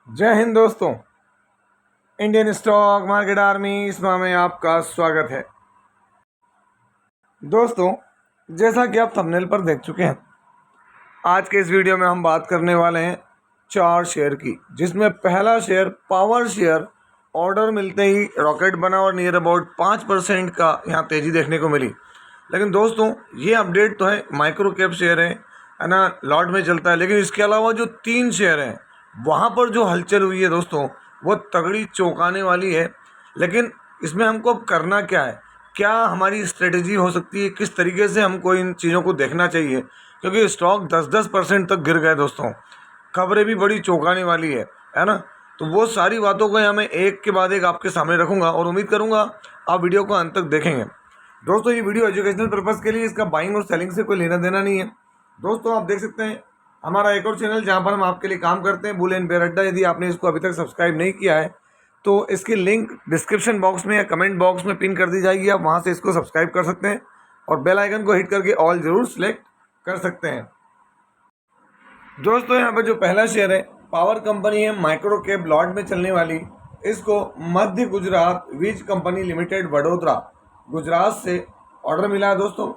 जय हिंद दोस्तों। Indian stock market army इसमें में आपका स्वागत है। दोस्तों, जैसा कि आप थंबनेल पर देख चुके हैं, आज के इस वीडियो में हम बात करने वाले हैं 4 शेयर की, जिसमें पहला शेयर पावर शेयर ऑर्डर मिलते ही रॉकेट बना और नियर अबाउट 5% का यहाँ तेज़ी देखने को मिली। लेकिन दोस्तों, ये अपडेट तो है, माइक्रो कैप शेयर है ना, लॉट में चलता है। लेकिन इसके अलावा जो 3 शेयर हैं वहाँ पर जो हलचल हुई है दोस्तों, वो तगड़ी चौंकाने वाली है। लेकिन इसमें हमको अब करना क्या है, क्या हमारी स्ट्रेटजी हो सकती है, किस तरीके से हमको इन चीज़ों को देखना चाहिए, क्योंकि स्टॉक 10% तक गिर गए दोस्तों। खबरें भी बड़ी चौंकाने वाली है ना। तो वो सारी बातों को यहाँ मैं एक के बाद एक आपके सामने रखूँगा और उम्मीद करूँगा आप वीडियो को अंत तक देखेंगे। दोस्तों, ये वीडियो एजुकेशनल पर्पज़ के लिए, इसका बाइंग और सेलिंग से कोई लेना देना नहीं है। दोस्तों, आप देख सकते हैं हमारा एक और चैनल जहाँ पर हम आपके लिए काम करते हैं, बुल एंड बेयर अड्डा। यदि आपने इसको अभी तक सब्सक्राइब नहीं किया है तो इसकी लिंक डिस्क्रिप्शन बॉक्स में या कमेंट बॉक्स में पिन कर दी जाएगी। आप वहाँ से इसको सब्सक्राइब कर सकते हैं और बेल आइकन को हिट करके ऑल ज़रूर सेलेक्ट कर सकते हैं। दोस्तों, यहाँ पर जो पहला शेयर है, पावर कंपनी है, माइक्रो कैप लॉट में चलने वाली। इसको मध्य गुजरात वीज कंपनी लिमिटेड वडोदरा गुजरात से ऑर्डर मिला है। दोस्तों,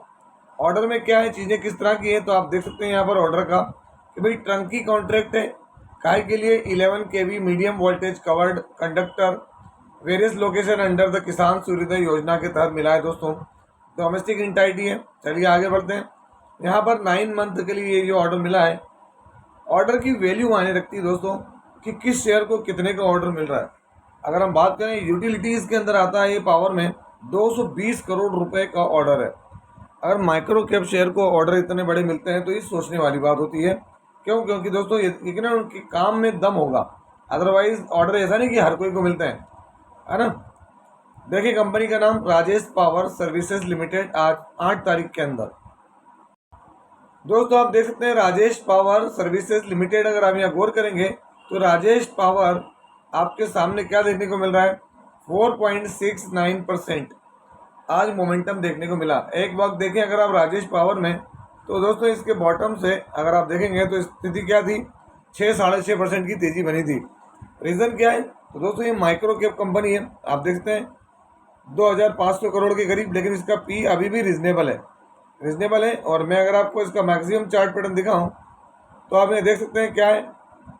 ऑर्डर में क्या है, चीज़ें किस तरह की है, तो आप देख सकते हैं यहाँ पर ऑर्डर का कि भाई टंकी कॉन्ट्रैक्ट है, काय के लिए 11 kV medium voltage covered conductor various location under the किसान सूर्योदय योजना के तहत मिला है। दोस्तों, डोमेस्टिक इंटाइटी है। चलिए आगे बढ़ते हैं। यहाँ पर 9 मंथ के लिए ये जो ऑर्डर मिला है, ऑर्डर की वैल्यू मायने रखती है दोस्तों कि किस शेयर को कितने का ऑर्डर मिल रहा है। अगर हम बात करें यूटिलिटीज़ के अंदर आता है ये पावर में 220 करोड़ रुपए का ऑर्डर है। अगर माइक्रो कैप शेयर को ऑर्डर इतने बड़े मिलते हैं तो ये सोचने वाली बात होती है। क्यों? क्योंकि दोस्तों ये ना उनके काम में दम होगा, अदरवाइज ऑर्डर ऐसा नहीं कि हर कोई को मिलते हैं, है ना। देखिए, कंपनी का नाम राजेश पावर सर्विसेज लिमिटेड, आज 8 तारीख के अंदर। दोस्तों, आप देख सकते हैं राजेश पावर सर्विसेज लिमिटेड। अगर आप यहाँ गौर करेंगे तो राजेश पावर आपके सामने क्या देखने को मिल रहा है, 4.69% आज मोमेंटम देखने को मिला। एक बात देखें, अगर आप राजेश पावर में, तो दोस्तों इसके बॉटम से अगर आप देखेंगे तो स्थिति क्या थी, 6-6.5% की तेज़ी बनी थी। रीज़न क्या है, तो दोस्तों ये माइक्रो कैप कंपनी है। आप देखते हैं 2500 करोड़ के करीब, लेकिन इसका पी अभी भी रिजनेबल है। और मैं अगर आपको इसका मैक्सिमम चार्ट पैटर्न दिखाऊं तो आप ये देख सकते हैं क्या है,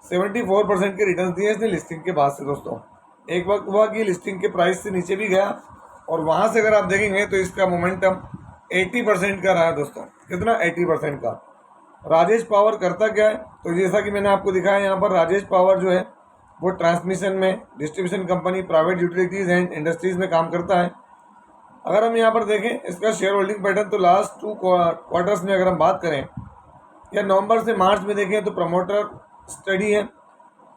74% के रिटर्न दिए इसने लिस्टिंग के बाद से। दोस्तों, एक वक्त हुआ कि लिस्टिंग के प्राइस से नीचे भी गया और वहाँ से अगर आप देखेंगे तो इसका मोमेंटम 80% का रहा है। दोस्तों, कितना? 80% का। राजेश पावर करता क्या है, तो जैसा कि मैंने आपको दिखाया यहाँ पर, राजेश पावर जो है वो ट्रांसमिशन में, distribution company, private utilities and industries में काम करता है। अगर हम यहाँ पर देखें इसका शेयर होल्डिंग पैटर्न, तो लास्ट 2 क्वार्टर्स में अगर हम बात करें या नवंबर से मार्च में देखें तो प्रमोटर स्टडी है,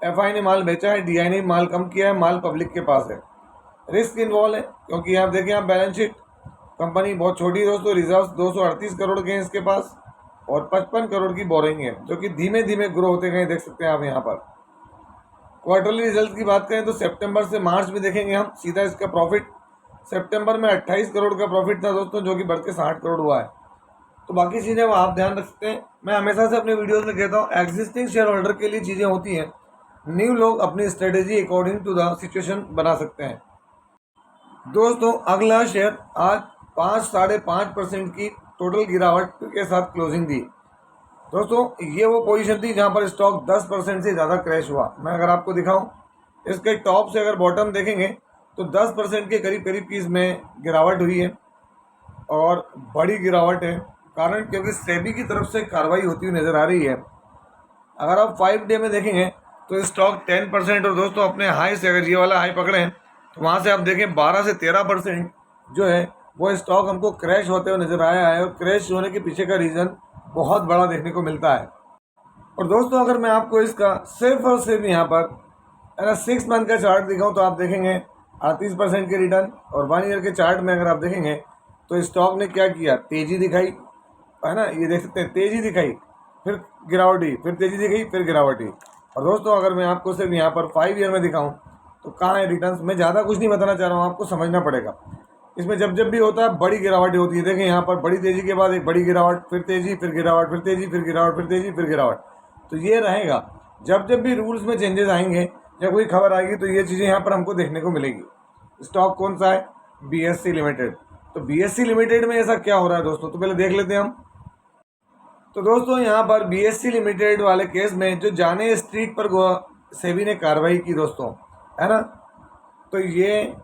एफआई ने माल बेचा है, डीआई ने माल कम किया है, माल पब्लिक के पास है। रिस्क इन्वॉल्व है, क्योंकि आप देखें आप बैलेंस शीट, कंपनी बहुत छोटी है दोस्तों, रिजर्व 238 करोड़ के हैं इसके पास और 55 करोड़ की बोरिंग है, जो कि धीमे धीमे ग्रो होते गए, देख सकते हैं आप यहाँ पर। क्वार्टरली रिजल्ट की बात करें तो सितंबर से मार्च में देखेंगे हम सीधा इसका प्रॉफिट, सितंबर में 28 करोड़ का प्रॉफिट था दोस्तों, जो कि बढ़ के 60 करोड़ हुआ है। तो बाकी चीज़ें वो आप ध्यान रख सकते हैं। मैं हमेशा से अपने वीडियोस में कहता हूँ, एग्जिस्टिंग शेयर होल्डर के लिए चीज़ें होती हैं, न्यू लोग अपनी strategy according to the situation बना सकते हैं। दोस्तों, अगला शेयर आज 5-5.5% की टोटल गिरावट के साथ क्लोजिंग दी। दोस्तों, ये वो पोजीशन थी जहाँ पर स्टॉक 10% से ज़्यादा क्रैश हुआ। मैं अगर आपको दिखाऊं, इसके टॉप से अगर बॉटम देखेंगे तो 10% के करीब की इसमें गिरावट हुई है और बड़ी गिरावट है। कारण क्योंकि सेबी की तरफ से कार्रवाई होती हुई नज़र आ रही है। अगर आप 5 डे में देखेंगे तो स्टॉक 10%, और दोस्तों अपने हाई से अगर ये वाला हाई पकड़े हैं तो वहाँ से आप देखें 12 से 13% जो है वो स्टॉक हमको क्रैश होते हुए नज़र आया है। और क्रैश होने के पीछे का रीज़न बहुत बड़ा देखने को मिलता है। और दोस्तों, अगर मैं आपको इसका सिर्फ और सिर्फ यहाँ पर अगर 6 मंथ का चार्ट दिखाऊँ तो आप देखेंगे 38% के रिटर्न। और 1 ईयर के चार्ट में अगर आप देखेंगे तो स्टॉक ने क्या किया, तेज़ी दिखाई, है ना। ये देख सकते हैं, तेज़ी दिखाई, फिर गिरावट हुई, फिर तेज़ी दिखाई, फिर गिरावट हुई। और दोस्तों, अगर मैं आपको सिर्फ यहाँ पर 5 ईयर में दिखाऊँ तो कहाँ है रिटर्न्स। मैं ज़्यादा कुछ नहीं बताना चाह रहा हूँ, आपको समझना पड़ेगा। इसमें जब भी होता है बड़ी गिरावट होती है। देखें यहाँ पर बड़ी तेज़ी के बाद एक बड़ी गिरावट, फिर तेज़ी, फिर गिरावट, फिर तेज़ी, फिर गिरावट, फिर तेज़ी, फिर गिरावट। तो ये रहेगा। जब भी रूल्स में चेंजेस आएंगे या कोई खबर आएगी तो ये चीज़ें यहाँ पर हमको देखने को मिलेगी। स्टॉक कौन सा है? BSE limited. तो BSE लिमिटेड में ऐसा क्या हो रहा है दोस्तों, तो पहले देख लेते हैं हम। तो दोस्तों यहाँ पर BSE लिमिटेड वाले केस में जो जाने स्ट्रीट पर सेबी ने कार्रवाई की दोस्तों, है ना। तो ये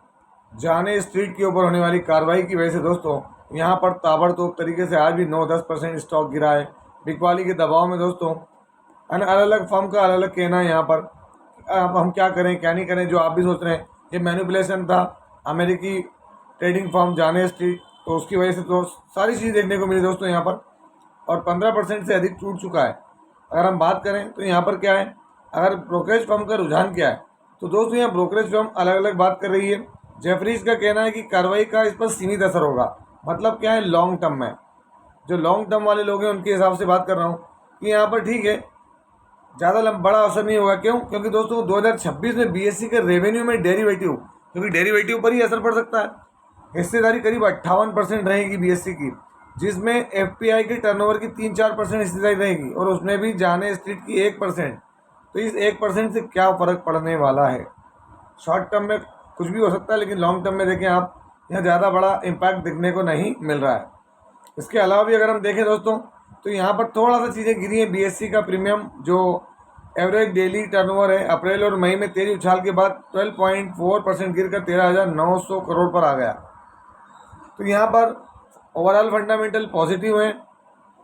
जाने स्ट्रीट के ऊपर होने वाली कार्रवाई की वजह से दोस्तों यहाँ पर ताबड़तोड़ तरीके से आज भी 9-10% स्टॉक गिरा है बिकवाली के दबाव में दोस्तों, है ना। अलग अलग फर्म का अलग अलग कहना है यहाँ पर। अब हम क्या करें क्या नहीं करें, जो आप भी सोच रहे हैं ये मैनिपुलेशन था अमेरिकी ट्रेडिंग फर्म जाने स्ट्रीट, तो उसकी वजह से तो सारी चीज़ देखने को मिली दोस्तों यहाँ पर, और 15% से अधिक टूट चुका है। अगर हम बात करें तो यहाँ पर क्या है, अगर ब्रोकरेज फर्म का रुझान क्या है, तो दोस्तों यहाँ ब्रोकरेज फर्म अलग अलग बात कर रही है। जेफरीज का कहना है कि कार्रवाई का इस पर सीमित असर होगा। मतलब क्या है, लॉन्ग टर्म में जो लॉन्ग टर्म वाले लोग हैं उनके हिसाब से बात कर रहा हूँ कि यहाँ पर ठीक है, ज़्यादा बड़ा असर नहीं होगा। क्यों? क्योंकि दोस्तों 2026 में BSE के रेवेन्यू में डेरिवेटिव, क्योंकि डेरिवेटिव पर ही असर पड़ सकता है। हिस्सेदारी करीब 58% रहेगी BSE की, जिसमें FPI के टर्नओवर की 3-4% हिस्सेदारी रहेगी, और उसमें भी जाने स्ट्रीट की 1%। तो इस 1% से क्या फ़र्क पड़ने वाला है? शॉर्ट टर्म में कुछ भी हो सकता है, लेकिन लॉन्ग टर्म में देखें आप, यहाँ ज़्यादा बड़ा इम्पैक्ट दिखने को नहीं मिल रहा है। इसके अलावा भी अगर हम देखें दोस्तों, तो यहाँ पर थोड़ा सा चीज़ें गिरी हैं। BSE का प्रीमियम जो एवरेज डेली टर्नओवर है अप्रैल और मई में तेज़ उछाल के बाद 12.4% गिरकर 13,900 करोड़ पर आ गया। तो यहाँ पर ओवरऑल फंडामेंटल पॉजिटिव हैं।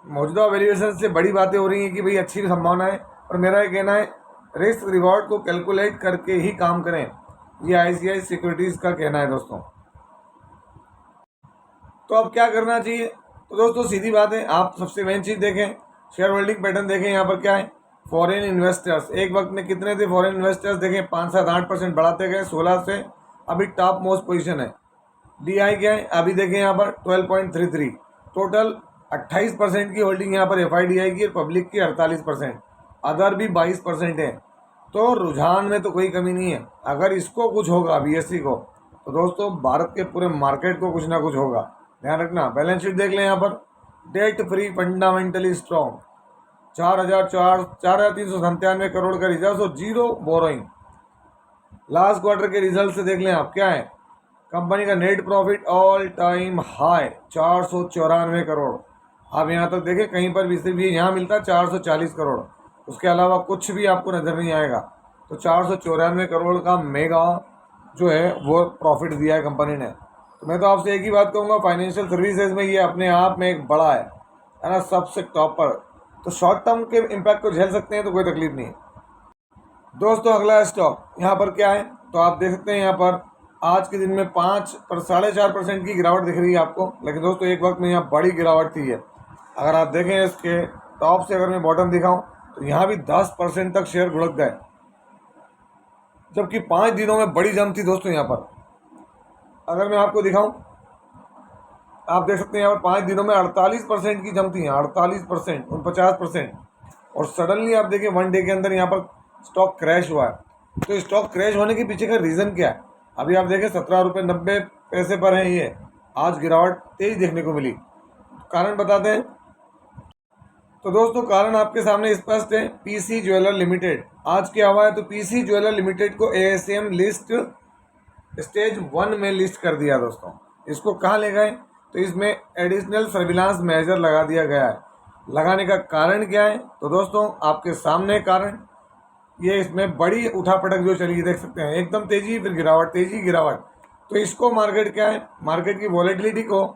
मौजूदा वैल्यूएशन से बड़ी बातें हो रही हैं कि भाई अच्छी संभावना है, और मेरा ये कहना है रिस्क रिवॉर्ड को कैलकुलेट करके ही काम करें, ये ICICI सिक्योरिटीज़ का कहना है दोस्तों। तो अब क्या करना चाहिए? तो दोस्तों सीधी बात है, आप सबसे मेन चीज़ देखें, शेयर होल्डिंग पैटर्न देखें। यहाँ पर क्या है, फॉरेन इन्वेस्टर्स एक वक्त में कितने थे फॉरेन इन्वेस्टर्स, देखें 5-7-8% बढ़ाते गए, 16 से अभी टॉप मोस्ट पोजीशन है। DI क्या है, अभी देखें यहाँ पर 12.33, टोटल 28% की होल्डिंग यहाँ पर FIDI की और पब्लिक की 48%, अदर भी 22% है। तो रुझान में तो कोई कमी नहीं है। अगर इसको कुछ होगा BSE को, तो दोस्तों भारत के पूरे मार्केट को कुछ ना कुछ होगा। ध्यान रखना। बैलेंस शीट देख लें यहाँ पर, debt free fundamentally strong, 4,397 crore का रिजर्व और 0 बोरोइंग। लास्ट क्वार्टर के रिजल्ट से देख लें आप, क्या है, कंपनी का net profit all time high 494 crore. आप यहाँ तक देखें, कहीं पर भी सिर्फ ये यहाँ मिलता है 440 करोड़, उसके अलावा कुछ भी आपको नज़र नहीं आएगा। तो 494 करोड़ का मेगा जो है वो प्रॉफिट दिया है कंपनी ने। तो मैं तो आपसे एक ही बात कहूँगा, फाइनेंशियल सर्विसेज में ये अपने आप में एक बड़ा है ना, सबसे टॉप पर। तो शॉर्ट टर्म के इम्पैक्ट को झेल सकते हैं, तो कोई तकलीफ नहीं है दोस्तों। अगला स्टॉक यहाँ पर क्या है, तो आप देख सकते हैं यहाँ पर आज के दिन में 4.5% की गिरावट दिख रही है आपको, लेकिन दोस्तों एक वक्त में यहाँ बड़ी गिरावट थी है। अगर आप देखें इसके टॉप से, अगर मैं बॉटम दिखाऊं, तो यहाँ भी 10% तक शेयर लुढ़क गए, जबकि 5 दिनों में बड़ी जंप थी दोस्तों यहाँ पर। अगर मैं आपको दिखाऊं, आप देख सकते हैं यहाँ पर 5 दिनों में 48% की जंप थी, 48%, 49%। और सडनली आप देखिए 1 डे के अंदर यहाँ पर स्टॉक क्रैश हुआ है। तो स्टॉक क्रैश होने के पीछे का रीज़न क्या है? अभी आप देखें 17.90 रुपये पर है ये, आज गिरावट तेज देखने को मिली। कारण बताते हैं। तो दोस्तों कारण आपके सामने स्पष्ट है। PC ज्वेलर लिमिटेड आज क्या हुआ है, तो PC ज्वेलर लिमिटेड को ASM लिस्ट स्टेज 1 में लिस्ट कर दिया दोस्तों। इसको कहाँ ले गए, तो इसमें एडिशनल सर्विलांस मेजर लगा दिया गया है। लगाने का कारण क्या है, तो दोस्तों आपके सामने कारण ये, इसमें बड़ी उठापटक जो चली देख सकते हैं, एकदम तेज़ी फिर गिरावट, तेज़ी गिरावट। तो इसको मार्केट क्या है, मार्केट की वॉलेटिलिटी को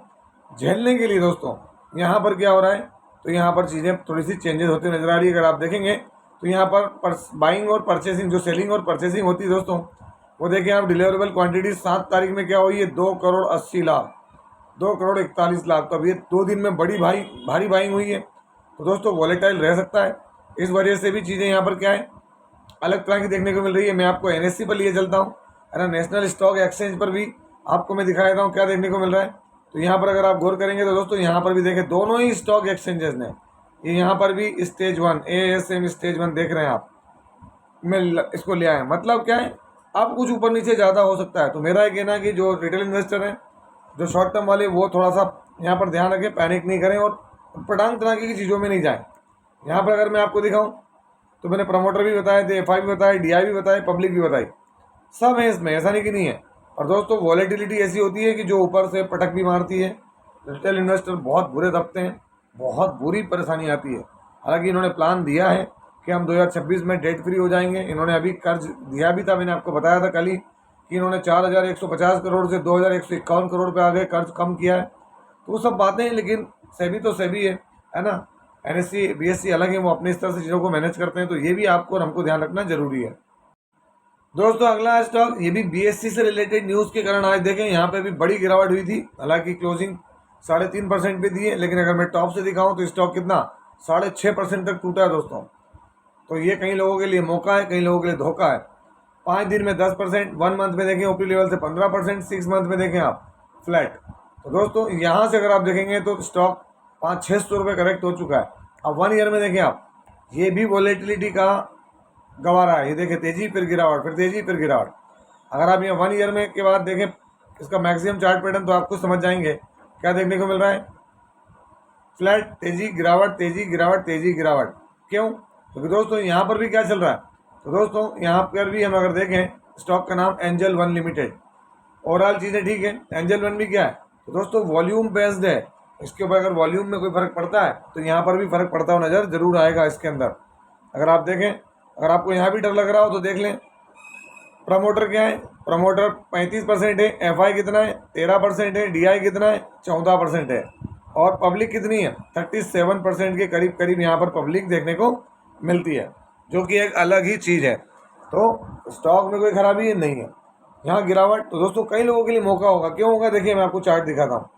झेलने के लिए दोस्तों यहाँ पर क्या हो रहा है, तो यहाँ पर चीज़ें थोड़ी सी चेंजेस होती नजर आ रही है। अगर आप देखेंगे तो यहाँ पर बाइंग और परचेसिंग, जो सेलिंग और परचेसिंग होती है दोस्तों, वो देखें आप, डिलीवरेबल क्वांटिटी 7 तारीख में क्या हुई है, 2,80,00,000, 2,41,00,000। तो अब ये 2 दिन में बड़ी भारी बाइंग हुई है। तो दोस्तों वॉलेटाइल रह सकता है, इस वजह से भी चीज़ें यहाँ पर क्या है, अलग तरह की देखने को मिल रही है। मैं आपको NSE पर लिए चलता हूँ, है ना, नेशनल स्टॉक एक्सचेंज पर भी आपको मैं दिखा देता हूँ क्या देखने को मिल रहा है। तो यहाँ पर अगर आप गौर करेंगे तो दोस्तों यहाँ पर भी देखें, दोनों ही स्टॉक एक्सचेंजेस ने, ये यहाँ पर भी स्टेज 1 ASM स्टेज 1 देख रहे हैं आप, मैं इसको ले आया। मतलब क्या है, अब कुछ ऊपर नीचे ज़्यादा हो सकता है। तो मेरा ये कहना है कि जो रिटेल इन्वेस्टर हैं, जो शॉर्ट टर्म वाले, वो थोड़ा सा यहाँ पर ध्यान रखें, पैनिक नहीं करें और पटांग तरह की चीज़ों में नहीं जाएँ। यहाँ पर अगर मैं आपको दिखाऊँ, तो मैंने प्रमोटर भी बताए थे, एफआई भी बताए, डीआई भी बताए, पब्लिक भी बताई, सब है इसमें, ऐसा नहीं कि नहीं है। और दोस्तों वॉलेटिलिटी ऐसी होती है कि जो ऊपर से पटक भी मारती है, रिटेल इन्वेस्टर बहुत बुरे दबते हैं, बहुत बुरी परेशानी आती है। हालांकि इन्होंने प्लान दिया है कि हम 2026 में डेट फ्री हो जाएंगे। इन्होंने अभी कर्ज दिया भी था, मैंने आपको बताया था कल ही कि इन्होंने 4150 करोड़ से 2151 करोड़ पे आ गए, कर्ज कम किया है। तो वो सब बातें हैं, लेकिन सेबी तो सेबी है ना। एनएससी बीएससी अलग है, वो अपने स्तर से चीज़ों को मैनेज करते हैं, तो ये भी आपको और हमको ध्यान रखना जरूरी है। दोस्तों अगला स्टॉक, ये भी बीएससी से रिलेटेड न्यूज़ के कारण आज देखें यहाँ पे भी बड़ी गिरावट हुई थी। हालांकि क्लोजिंग 3.5% पे दी है, लेकिन अगर मैं टॉप से दिखाऊं तो स्टॉक कितना 6.5% तक टूटा है दोस्तों। तो ये कई लोगों के लिए मौका है, कई लोगों के लिए धोखा है। 5 दिन में 10%, 1 मंथ में देखें ओपी लेवल से 15%, 6 मंथ में देखें आप फ्लैट। तो दोस्तों यहाँ से अगर आप देखेंगे तो स्टॉक 500-600 रुपये करेक्ट हो चुका है। अब 1 ईयर में देखें आप, ये भी वॉलेटिलिटी का गंवा रहा है। ये देखें तेजी फिर गिरावट, फिर तेजी फिर गिरावट। अगर आप ये 1 ईयर में के बाद देखें इसका मैक्सिमम चार्ट पैटर्न, तो आपको समझ जाएंगे क्या देखने को मिल रहा है। फ्लैट, तेजी गिरावट, तेजी गिरावट, तेजी गिरावट। क्यों? क्योंकि दोस्तों यहाँ पर भी क्या चल रहा है, तो दोस्तों यहाँ पर भी हम अगर देखें स्टॉक का नाम एंजल वन लिमिटेड। ओवरऑल चीज़ें ठीक है, एंजल वन भी क्या है, तो दोस्तों वॉल्यूम बेस्ड है। इसके ऊपर अगर वॉल्यूम में कोई फर्क पड़ता है तो यहाँ पर भी फर्क पड़ता हुआ नज़र जरूर आएगा इसके अंदर। अगर आप देखें, अगर आपको यहाँ भी डर लग रहा हो तो देख लें प्रमोटर क्या है। प्रमोटर 35% है, एफआई कितना है 13% है, डीआई कितना है 14% है, और पब्लिक कितनी है 37% के करीब करीब यहाँ पर पब्लिक देखने को मिलती है, जो कि एक अलग ही चीज़ है। तो स्टॉक में कोई खराबी नहीं है। यहाँ गिरावट तो दोस्तों कई लोगों के लिए मौका होगा। क्यों होगा, देखिए मैं आपको चार्ट दिखाता हूँ।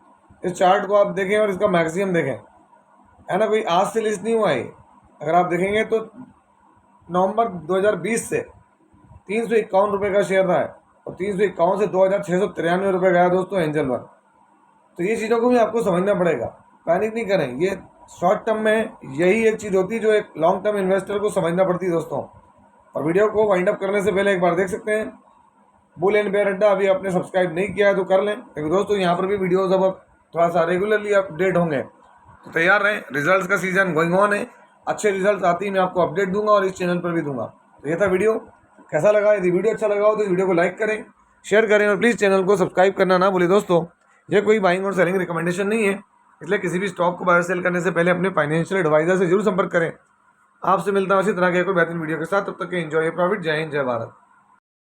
इस चार्ट को आप देखें और इसका मैक्सिमम देखें, है ना, कोई आज से लिस्ट नहीं हुआ है। अगर आप देखेंगे तो नवंबर 2020 से 351 रुपये का शेयर रहा है, और 351 से 2693 रुपये गया दोस्तों एंजल वन। तो ये चीज़ों को भी आपको समझना पड़ेगा, पैनिक नहीं करें। ये शॉर्ट टर्म में यही एक चीज़ होती है जो एक लॉन्ग टर्म इन्वेस्टर को समझना पड़ती है दोस्तों। और वीडियो को वाइंड अप करने से पहले एक बार देख सकते हैं बुल एंड बेयर अड्डा, अभी आपने सब्सक्राइब नहीं किया है तो कर लें, क्योंकि दोस्तों यहाँ पर भी वीडियोज़ अब थोड़ा सा रेगुलरली अपडेट होंगे, तो तैयार रहें। रिजल्ट्स का सीजन गोइंग ऑन है, अच्छे रिजल्ट आते ही मैं आपको अपडेट दूंगा और इस चैनल पर भी दूंगा। तो ये था वीडियो, कैसा लगा? यदि वीडियो अच्छा लगा हो तो इस वीडियो को लाइक करें, शेयर करें, और प्लीज़ चैनल को सब्सक्राइब करना ना भूलें दोस्तों। ये कोई बाइंग और सेलिंग रिकमेंडेशन नहीं है, इसलिए किसी भी स्टॉक को बाय सेल करने से पहले अपने फाइनेंशियल एडवाइजर से जरूर संपर्क करें। आपसे मिलता हूँ इसी तरह के कोई बेहतरीन वीडियो के साथ, तब तक के एंजॉय प्रॉफिट। जय हिंद, जय भारत।